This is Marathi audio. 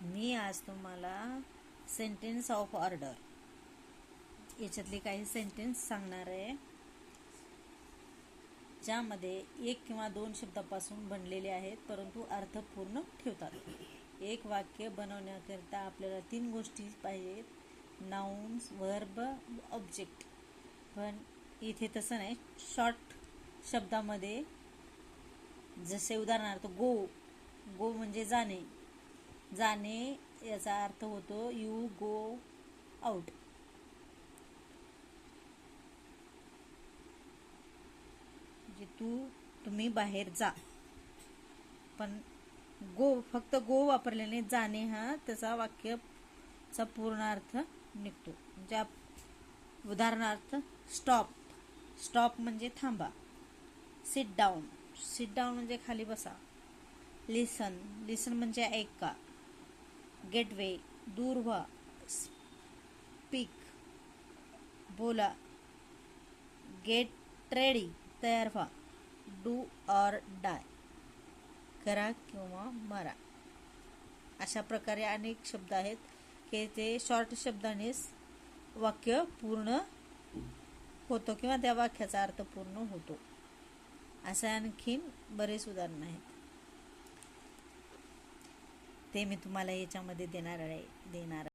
मी आज तुम्हाला सेंटेन्स ऑफ ऑर्डर याच्यातले काही सेंटेन्स सांगणार आहे, ज्यामध्ये एक किंवा दोन शब्दापासून बनलेले आहेत परंतु अर्थपूर्ण ठेवतात। एक वाक्य बनवण्याकरिता आपल्याला 3 गोष्टी पाहिजेत, नाउन्स, वर्ब, ऑब्जेक्ट। पण इथे तसं नाही, शॉर्ट शब्दामध्ये जसे उदाहरणार्थ गो, गो म्हणजे जाणे, जाणे याचा अर्थ होतो यू गो आउट। म्हणजे तुम्ही बाहेर जा। पण गो, फक्त गो वापरल्याने जाणे हा त्याचा वाक्याचा पूर्ण अर्थ निघतो। म्हणजे उदाहरणार्थ स्टॉप, स्टॉप म्हणजे थांबा। सिट डाऊन, सिट डाऊन म्हणजे खाली बसा। लिसन, लिसन म्हणजे ऐका। गेटवे, दूर व्हा। स्पीक, बोला। गेट रेडी, तयार व्हा। डू ऑर डाय, करा किंवा मरा। अशा प्रकारे अनेक शब्द आहेत की ते शॉर्ट शब्दानेच वाक्य पूर्ण होतो किंवा त्या वाक्याचा अर्थ पूर्ण होतो। असे आणखीन बरेच उदाहरण आहेत, ते मी तुम्हाला याच्यामध्ये देणार आहे।